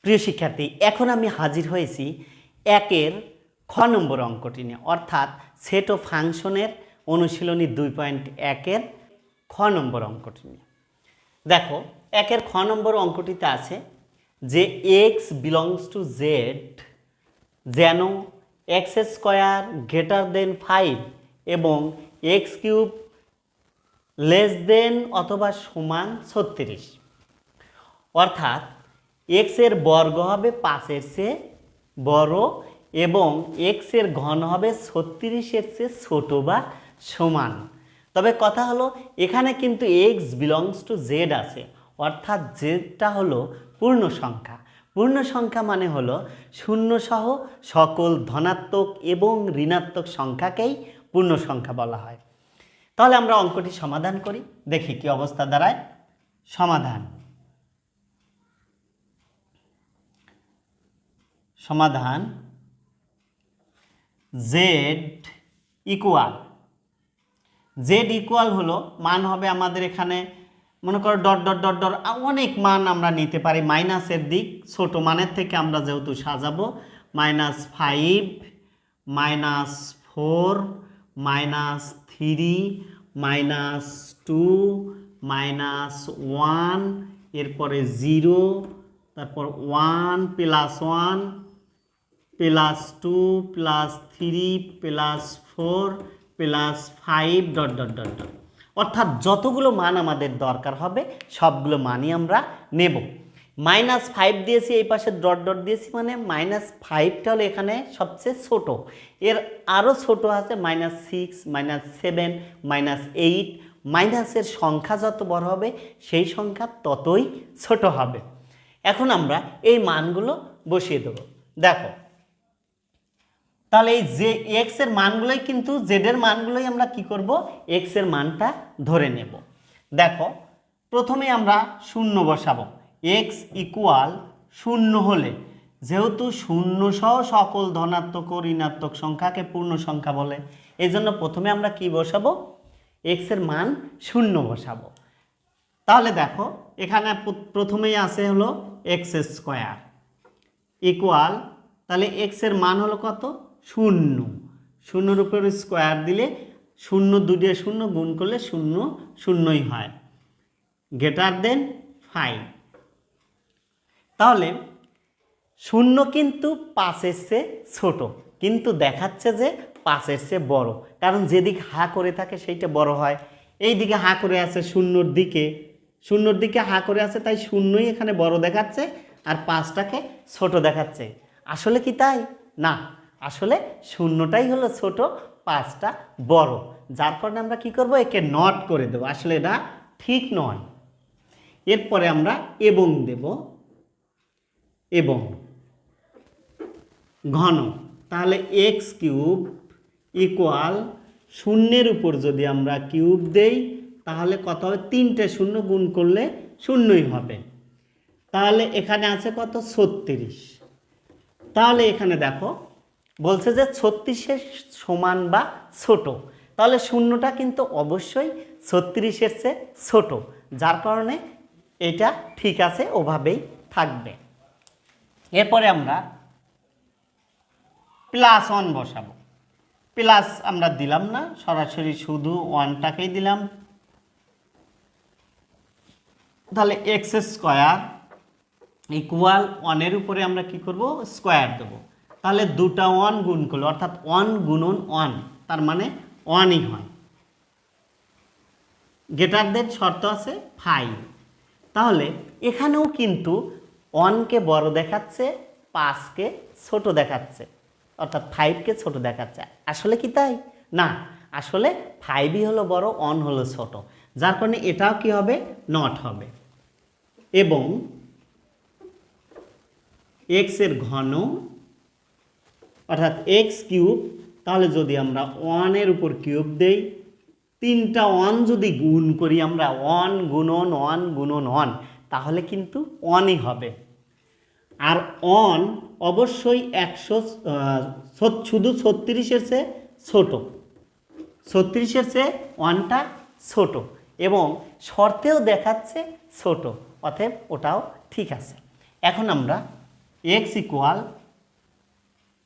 প্রিয় শিক্ষার্থী, এখন আমি হাজির হয়েছি একের খ নম্বর অঙ্কটি নিয়ে, অর্থাৎ সেট ও ফাংশনের অনুশীলনী 2.1-এর খ নম্বর অঙ্কটি নিয়ে। দেখো, একের খ নম্বর অঙ্কটিতে আছে যে এক্স বিলংস টু জেড যেন এক্স স্কোয়ার গ্রেটার দেন 5 এবং এক্স কিউব লেস দেন অথবা সমান 36। অর্থাৎ এক্স এর বর্গ হবে 5-এর চেয়ে বড় এবং এক্স এর ঘন হবে 36-এর চেয়ে ছোট বা সমান। তবে কথা হলো এখানে কিন্তু এক্স বিলংস টু জেড আছে, অর্থাৎ জেডটা হলো পূর্ণ সংখ্যা। পূর্ণ সংখ্যা মানে হলো শূন্য সহ সকল ধনাত্মক এবং ঋণাত্মক সংখ্যাকেই পূর্ণ সংখ্যা বলা হয়। তাহলে আমরা অঙ্কটি সমাধান করি, দেখি কি অবস্থা দাঁড়ায়। সমাধান জেড ইকুয়াল হলো মান হবে আমাদের এখানে মনে করো ডট ডট ডট ডট অনেক মান আমরা নিতে পারি। মাইনাসের দিক ছোট মানের থেকে আমরা যেহেতু সাজাবো, -5 -4 -3 -2 -1 এরপরে 0, তারপর 1 +1 +2 +3 +4 +5 ডট ডট ডট ডট, অর্থাৎ যতগুলো মান আমাদের দরকার হবে সবগুলো মানই আমরা নেব। -5 দিয়েছি, এই পাশে ডট ডট দিয়েছি, মানে -5টা হলো এখানে সবচেয়ে ছোট। এর আরও ছোট আছে -6 -7 -8। মাইনাসের সংখ্যা যত বড় হবে সেই সংখ্যা ততই ছোট হবে। এখন আমরা এই মানগুলো বসিয়ে দেব। দেখো, তাহলে এই যে এক্স এর মানগুলোই কিন্তু জেড এর মানগুলোই আমরা কি করব, এক্স এর মানটা ধরে নেব। দেখো, প্রথমে আমরা 0 বসাবো। এক্স ইকুয়াল 0 হলে, যেহেতু 0 সহ সকল ধনাত্মক ও ঋণাত্মক সংখ্যাকে পূর্ণ সংখ্যা বলে, এই জন্য প্রথমে আমরা কি বসাবো, এক্স এর মান 0 বসাবো। তাহলে দেখো, এখানে প্রথমেই আছে হলো এক্স স্কোয়ার ইকুয়াল, তাহলে এক্স এর মান হলো কত, 0। 0-এর উপর স্কোয়ার দিলে 0 2 দিয়ে 0 গুণ করলে 0 0ই হয়, গ্রেটার দেন 5। তাহলে 0 কিন্তু 5-এর চেয়ে ছোট, কিন্তু দেখাচ্ছে যে 5-এর চেয়ে বড়, কারণ যেদিক হা করে থাকে সেইটা বড় হয়। এই দিকে হা করে আছে 0-র দিকে হা করে আছে, তাই 0ই এখানে বড় দেখাচ্ছে আর 5টাকে ছোট দেখাচ্ছে। আসলে কি তাই? না, আসলে 0টাই হলো ছোট, 5টা বড়। যার কারণে আমরা কি করব, একে নট করে দেব। আসলে এটা ঠিক নয়। এরপরে আমরা এবং দেব, এবং ঘন। তাহলে এক্স কিউব ইকুয়াল 0-এর উপর যদি আমরা কিউব দেই তাহলে কত হবে, 3টে 0 গুণ করলে 0ই হবে। তাহলে এখানে আছে কত, 36। তাহলে এখানে দেখো বলছে যে 36-এর সমান বা ছোট, তাহলে 0টা কিন্তু অবশ্যই 36-এর চেয়ে ছোট, যার কারণে এটা ঠিক আছে, ওভাবেই থাকবে। এরপরে আমরা +1 বসাবো। প্লাস আমরা দিলাম না, সরাসরি শুধু 1টাকেই দিলাম। তাহলে এক্স স্কোয়ার ইকুয়াল 1-এর উপরে আমরা কি করব, স্কোয়ার দেবো। তাহলে 2টা 1 গুণ করলো, অর্থাৎ 1 গুণন 1, তার মানে 1ই হয়। গ্রেটার দেন শর্ত আছে 5। তাহলে এখানেও কিন্তু 1কে বড় দেখাচ্ছে, 5কে ছোট দেখাচ্ছে, অর্থাৎ 5কে ছোট দেখাচ্ছে। আসলে কি তাই? না, আসলে 5ই হলো বড়, 1 হলো ছোট, যার কারণে এটাও কি হবে, নট হবে। এবং এক্স এর ঘন অর্থাৎ এক্স কিউব, তাহলে যদি আমরা 1-এর উপর কিউব দেই, 3টা 1 যদি গুণ করি আমরা, 1 গুণন 1 গুণন 1, তাহলে কিন্তু 1ই হবে। আর 1 অবশ্যই 100 শুধু 36-এর চেয়ে ছোট, 36-এর চেয়ে 1টা ছোট এবং শর্তেও দেখাচ্ছে ছোট, অতএব ওটাও ঠিক আছে। এখন আমরা এক্স ইকুয়াল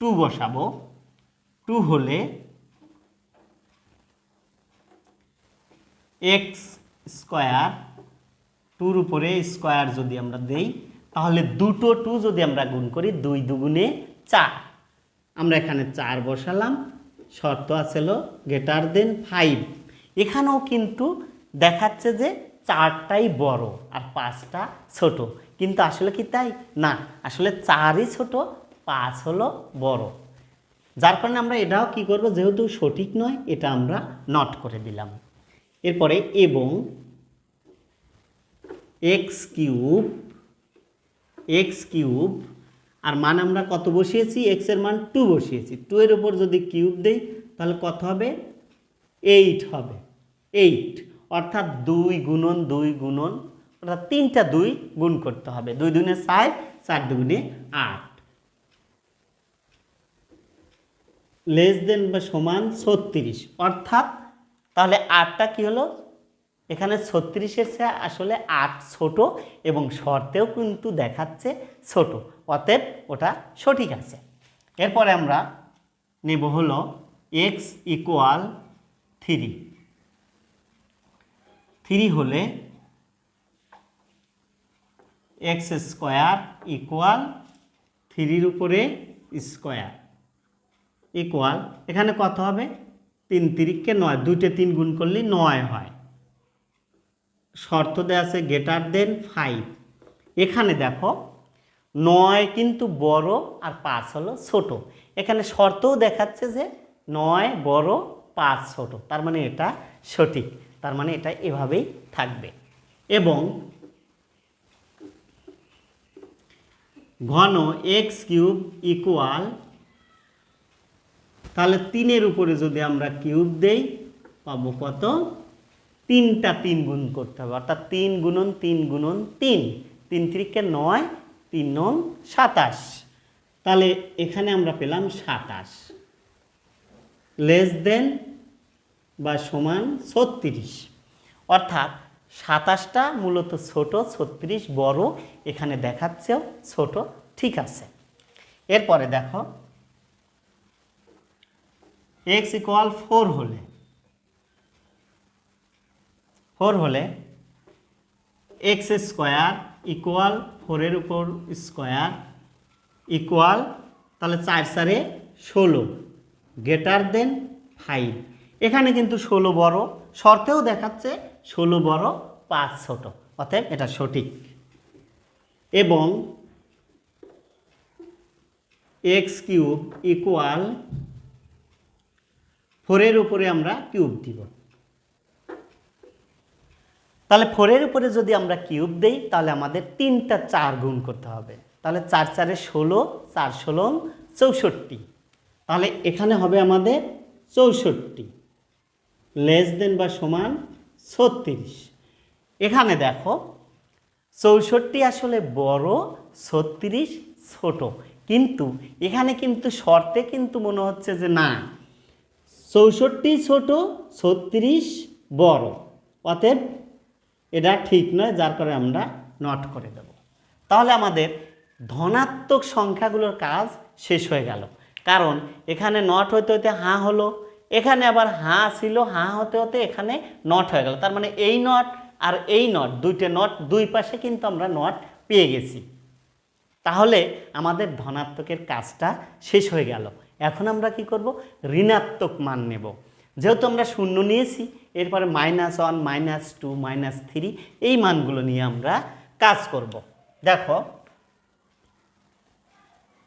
2 বসাবো। 2 হলে এক্স স্কোয়ার, 2-র উপরে স্কোয়ার যদি আমরা দেই তাহলে দুটো 2 যদি আমরা গুণ করি 2 দুগুণে 4, আমরা এখানে 4 বসালাম। শর্ত আছিল গ্রেটার দেন 5। এখানেও কিন্তু দেখাচ্ছে যে 4টাই বড় আর 5টা ছোট, কিন্তু আসলে কি তাই না, আসলে 4ই ছোট, 5 হলো বড়। যার কারণে আমরা এটাও কি করব, যেহেতু সঠিক নয় এটা আমরা নট করে দিলাম। এরপরে এবং এক্স কিউব আর মান আমরা কত বসিয়েছি, এক্স এর মান 2 বসিয়েছি। 2 এর উপর যদি কিউব দেই তাহলে কত হবে, 8 হবে। 8 অর্থাৎ 2 গুণন 2 গুণন, অর্থাৎ 3টা 2 গুণ করতে হবে। 2 দুগুণে 4, 4 দুগুণে 8, লেস দেন বা সমান 36। অর্থাৎ তাহলে 8টা কি হলো, এখানে 36-এর চেয়ে আসলে 8 ছোট এবং শর্তেও কিন্তু দেখাচ্ছে ছোট, অতএব ওটা সঠিক আছে। এরপরে আমরা নেব হলো এক্স ইকুয়াল 3। 3 হলে এক্স স্কোয়ার ইকুয়াল 3-র উপরে স্কোয়ার ইকুয়াল, এখানে কত হবে, 3 3-কে 9, 2-তে 3 গুণ করলে 9 হয়। শর্ত দেওয়া আছে গ্রেটার দেন 5। এখানে দেখো 9 কিন্তু বড় আর 5 হলো ছোট, এখানে শর্তও দেখাচ্ছে যে 9 বড় 5 ছোট, তার মানে এটা সঠিক, তার মানে এটা এভাবেই থাকবে। এবং ঘন এক্স কিউব ইকুয়াল, তাহলে 3-এর উপরে যদি আমরা কিউব দেই পাবো কত, 3টা 3 গুণ করতে হবে, অর্থাৎ 3 গুণন 3 গুণন 3, 3 3-কে 9, 3 9 27, তাহলে এখানে আমরা পেলাম 27, লেস দেন বা সমান 36। অর্থাৎ 27টা মূলত ছোট, 36 বড়, এখানে দেখাচ্ছেও ছোট, ঠিক আছে। এরপরে দেখো এক্স ইকুয়াল 4 হলে এক্স স্কোয়ার ইকুয়াল 4-এর উপর স্কোয়ার ইকুয়াল, তাহলে 4 4-এ 16 গ্রেটার দেন 5। এখানে কিন্তু 16 বড়, শর্তেও দেখাচ্ছে 16 বড় 5 ছোট, অতএব এটা সঠিক। এবং এক্স কিউব ইকুয়াল 4-এর উপরে আমরা কিউব দিব, তাহলে 4-এর উপরে যদি আমরা কিউব দেই তাহলে আমাদের 3টা 4 গুণ করতে হবে, তাহলে 4 4-এ 16, 4 16 64, তাহলে এখানে হবে আমাদের 64, লেস দেন বা সমান 36। এখানে দেখো 64 আসলে বড়, 36 ছোট, কিন্তু এখানে কিন্তু শর্তে কিন্তু মনে হচ্ছে যে না, 64 ছোট 36 বড়, অতএব এটা ঠিক নয়, যার কারণে আমরা নট করে দেব। তাহলে আমাদের ধনাত্মক সংখ্যাগুলোর কাজ শেষ হয়ে গেল, কারণ এখানে নট হতে হতে হাঁ হলো, এখানে আবার হাঁ ছিল, হাঁ হতে হতে এখানে নট হয়ে গেল, তার মানে এই নট আর এই নট, দুইটা নট, দুই পাশে কিন্তু আমরা নট পেয়ে গেছি। তাহলে আমাদের ধনাত্মকের কাজটা শেষ হয়ে গেল। এখন আমরা কি করব, ঋণাত্মক মান নেব। যেহেতু আমরা শূন্য নিয়েছি, এরপরে -1 -2 -3 এই মানগুলো নিয়ে আমরা কাজ করব। দেখো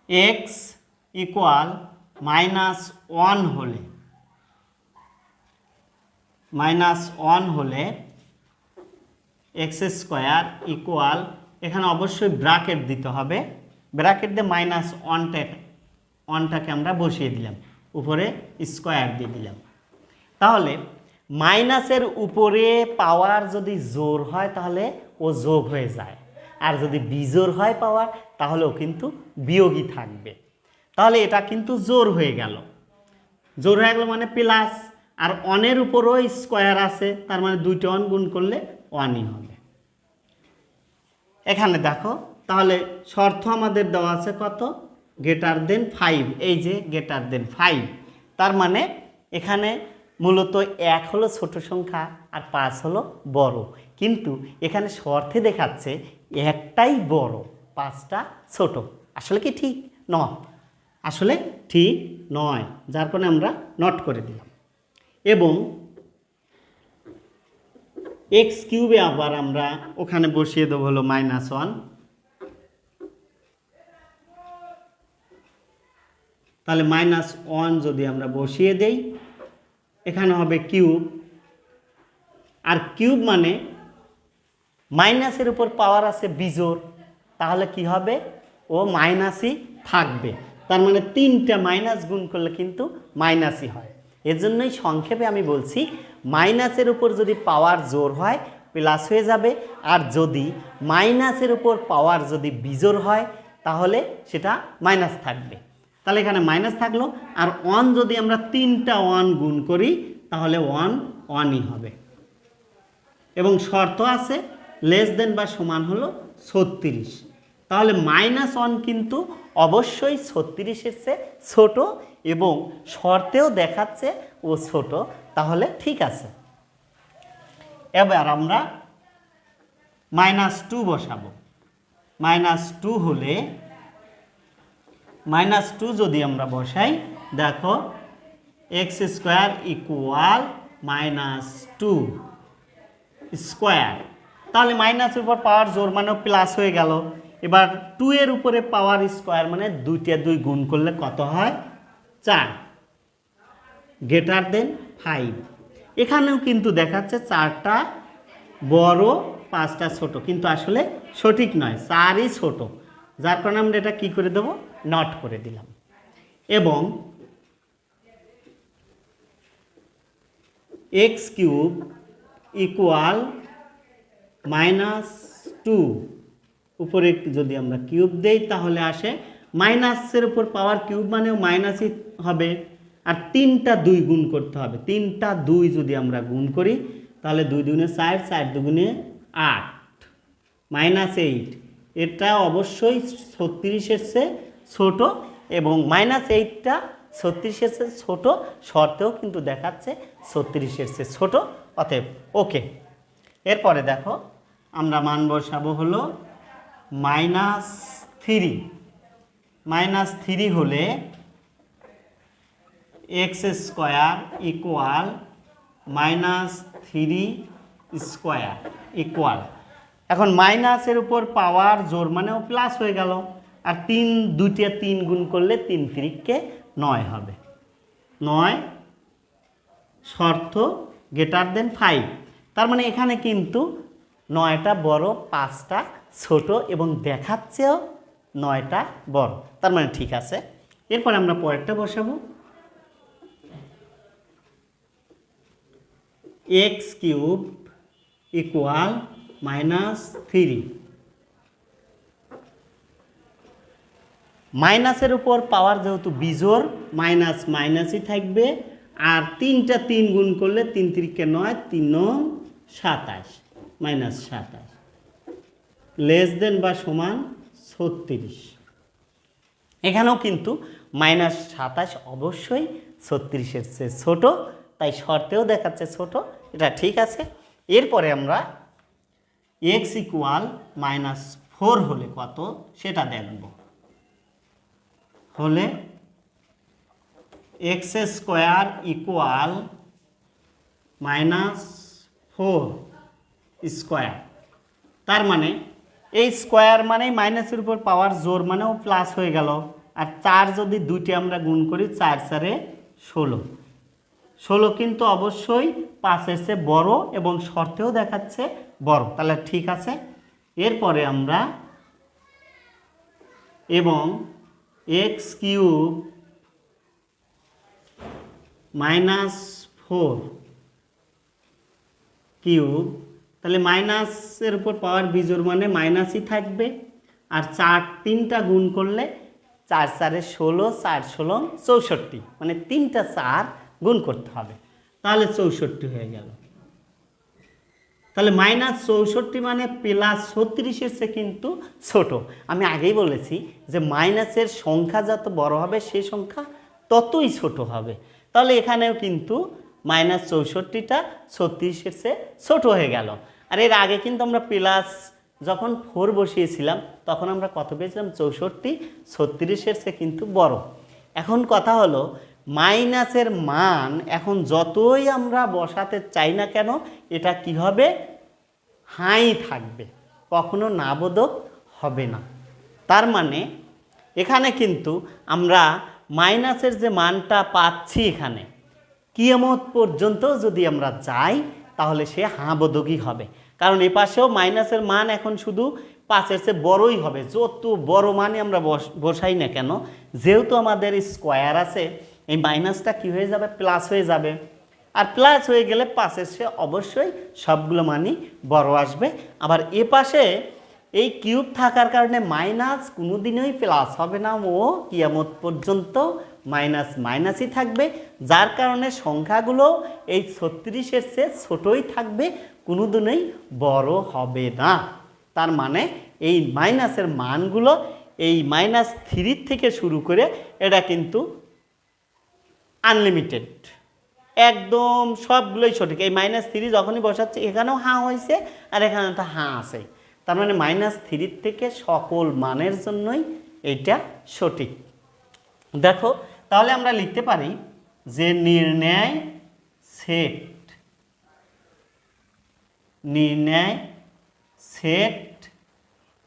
এক্স ইকুয়াল -1 হলে এক্স স্কোয়ার ইকুয়াল, এখানে অবশ্যই ব্র্যাকেট দিতে হবে, ব্র্যাকেট দিয়ে -1টাকে আমরা বসিয়ে দিলাম, উপরে স্কোয়ার দিয়ে দিলাম। তাহলে মাইনাসের উপরে পাওয়ার যদি জোর হয় তাহলে ও যোগ হয়ে যায়, আর যদি বিজোড় হয় পাওয়ার তাহলেও কিন্তু বিয়োগই থাকবে। তাহলে এটা কিন্তু জোর হয়ে গেল, জোর হয়ে গেল মানে প্লাস, আর 1-এর উপরও স্কোয়ার আছে, তার মানে 2টা 1 গুণ করলে 1ই হবে। এখানে দেখো তাহলে শর্ত আমাদের দেওয়া আছে কত, গ্রেটার দেন 5, এই যে গ্রেটার দেন 5। তার মানে এখানে মূলত 1 হলো ছোট সংখ্যা আর 5 হলো বড়, কিন্তু এখানে শর্তে দেখাচ্ছে একটাই বড় 5টা ছোট। আসলে কি ঠিক নয়? আসলে ঠিক নয়, যার কারণে আমরা নট করে দিলাম। এবং এক্স কিউবে আবার আমরা ওখানে বসিয়ে দেবো হলো -1, তাহলে -1 যদি আমরা বসিয়ে দেই এখানে হবে কিউব, আর কিউব মানে মাইনাসের উপর পাওয়ার আছে বিজোড়, তাহলে কি হবে, ও মাইনাসই থাকবে। তার মানে 3টা মাইনাস গুণ করলে কিন্তু মাইনাসই হয়। এর জন্যই সংক্ষেপে আমি বলছি মাইনাসের উপর যদি পাওয়ার জোর হয় প্লাস হয়ে যাবে, আর যদি মাইনাসের উপর পাওয়ার যদি বিজোড় হয় তাহলে সেটা মাইনাস থাকবে। তাহলে এখানে মাইনাস থাকলো, আর 1 যদি আমরা 3টা 1 গুণ করি তাহলে 1 1ই হবে। এবং শর্ত আছে লেস দেন বা সমান হলো 36, তাহলে -1 কিন্তু অবশ্যই 36-এর চেয়ে ছোট, এবং শর্তেও দেখাচ্ছে ও ছোট, তাহলে ঠিক আছে। এবার আমরা -2 বসাবো। -2 হলে -2 যদি আমরা বসাই, দেখো x² = -2 স্কোয়ার, তাহলে মাইনাসের উপর পাওয়ার জোর মানে প্লাস হয়ে গেল। এবার 2 এর উপরে পাওয়ার স্কোয়ার মানে 2টা 2 গুণ করলে কত হয়, 4, গ্রেটার দেন 5। এখানেও কিন্তু দেখাচ্ছে 4টা বড় 5টা ছোট, কিন্তু আসলে সঠিক নয়, 4ই ছোট, যার কারণে আমরা এটা কি করে দেব, নট করে দিলাম। এবং x³ = -2, উপরে যদি আমরা কিউব দেই তাহলে আসে মাইনাসের উপর পাওয়ার কিউব মানেও মাইনাসই হবে, আর 3টা 2 গুণ করতে হবে। 3টা 2 যদি আমরা গুণ করি তাহলে 2 2 4, 4 2 8, -8। এটা অবশ্যই 36-এর চেয়ে ছোট, এবং -8টা 36-এর চেয়ে ছোট, শর্তেও কিন্তু দেখাচ্ছে 36-এর চেয়ে ছোট, অতএব ওকে। এরপরে দেখো আমরা মান বসাবো হলো -3। -3 হলে x² = -3 স্কোয়ার ইকুয়াল, এখন মাইনাসের উপর পাওয়ার জোর মানেও প্লাস হয়ে গেল, আর 2টা 3 গুণ করলে 3 3 9 হবে। 9 শর্ত গ্রেটার দেন 5, তার মানে এখানে কিন্তু 9টা বড় 5টা ছোট, এবং দেখাচ্ছেও 9টা বড়, তার মানে ঠিক আছে। এরপর আমরা পরেরটা বসাবো, x³ = -3। মাইনাসের উপর পাওয়ার যেহেতু বিজোড়, মাইনাস মাইনাসই থাকবে, আর 3টা 3 গুণ করলে 3 3 9, 3 9 27, -27, লেস দেন বা সমান 36। এখানেও কিন্তু -27 অবশ্যই 36-এর চেয়ে ছোট, তাই শর্তেও দেখাচ্ছে ছোট, এটা ঠিক আছে। এরপরে আমরা x = -4 হলে কত সেটা দেখব। হলে x² = -4 স্কোয়ার, তার মানে এই স্কোয়ার মানে মাইনাসের উপর পাওয়ার জোর মানেও প্লাস হয়ে গেল, আর 4 যদি 2টি আমরা গুণ করি 4 4 16, 16 কিন্তু অবশ্যই 5-এর চেয়ে বড়, এবং শর্তেও দেখাচ্ছে বড়, তাহলে ঠিক আছে। এরপরে আমরা এবং x³ -4 কিউব, তাহলে মাইনাসের উপর পাওয়ার বিজোড় মানে মাইনাসই থাকবে, আর 4 3টা গুণ করলে 4 4 16, 4 16 64, মানে 3টা 4 গুণ করতে হবে, তাহলে 64 হয়ে গেল। তাহলে -64 মানে +36-এর চেয়ে কিন্তু ছোট। আমি আগেই বলেছি যে মাইনাসের সংখ্যা যত বড় হবে সেই সংখ্যা ততই ছোট হবে। তাহলে এখানেও কিন্তু -64টা 36-এর চেয়ে ছোট হয়ে গেল। আর এর আগে কিন্তু আমরা প্লাস যখন 4 বসিয়েছিলাম তখন আমরা কত পেয়েছিলাম? 64, 36-এর চেয়ে কিন্তু বড়। এখন কথা হলো মাইনাসের মান এখন যতই আমরা বসাতে চাই না কেন এটা কি হবে? হাই থাকবে, কখনো নাবোধক হবে না। তার মানে এখানে কিন্তু আমরা মাইনাসের যে মানটা পাচ্ছি এখানে কিয়ামত পর্যন্ত যদি আমরা যাই তাহলে সে হাবোধকই হবে। কারণ এ পাশেও মাইনাসের মান এখন শুধু 5-এর চেয়ে বড়ই হবে। যত বড় মানে আমরা বসাই না কেন, যেহেতু আমাদের স্কোয়ার আছে, এই মাইনাসটা কি হয়ে যাবে? প্লাস হয়ে যাবে। আর প্লাস হয়ে গেলে 5-এর চেয়ে অবশ্যই সবগুলো মানই বড় আসবে। আবার এ পাশে এই কিউব থাকার কারণে মাইনাস কোনোদিনই প্লাস হবে না, ও কিয়ামত পর্যন্ত মাইনাস মাইনাসই থাকবে, যার কারণে সংখ্যাগুলো এই 36-এর চেয়ে ছোটই থাকবে, কোনোদিনই বড় হবে না। তার মানে এই মাইনাসের মানগুলো এই -3 থেকে শুরু করে এটা কিন্তু আনলিমিটেড, একদম সবগুলোই সঠিক। এই -3 যখনই বসাচ্ছে এখানেও হাঁ হয়েছে আর এখানে তো হাঁ আছে। তার মানে -3 থেকে সকল মানের জন্যই এইটা সঠিক। দেখো তাহলে আমরা লিখতে পারি যে নির্ণয় সেট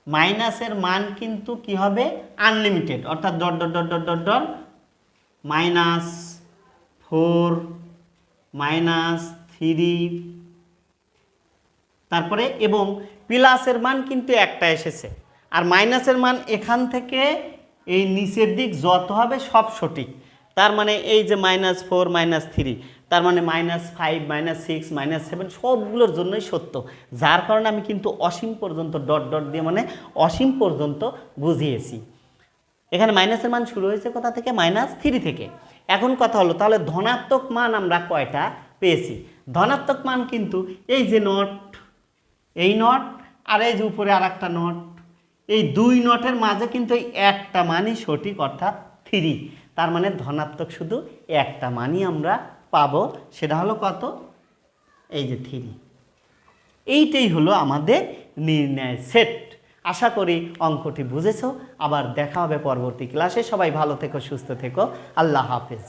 মাইনাসের মান কিন্তু কি হবে? আনলিমিটেড, অর্থাৎ dot dot dot dot dot dot -4 -3 তারপরে এবং প্লাসের মান কিন্তু একটা এসেছে, আর মাইনাসের মান এখান থেকে এই নিচের দিক যত হবে সব সঠিক। তার মানে এই যে -4 -3 তার মানে -5 -6 -7 সবগুলোর জন্যই সত্য, যার কারণে আমি কিন্তু অসীম পর্যন্ত ডট ডট দিয়ে মানে অসীম পর্যন্ত বুঝিয়েছি। এখানে মাইনাসের মান শুরু হয়েছে কোথা থেকে? -3 থেকে। এখন কথা হলো তাহলে ধনাত্মক মান আমরা কয়টা পেয়েছি? ধনাত্মক মান কিন্তু এই যে নট, এই নট আর এই যে উপরে আর একটা নট, এই দুই নটের মাঝে কিন্তু এই একটা মানই সঠিক, অর্থাৎ 3। তার মানে ধনাত্মক শুধু একটা মানই আমরা পাবো, সেটা হলো কত? এই যে 3। এইটাই হলো আমাদের নির্ণয় সেট। আশা করি অঙ্কটি বুঝেছো। আবার দেখা হবে পরবর্তী ক্লাসে। সবাই ভালো থেকো, সুস্থ থেকো। আল্লাহ হাফেজ।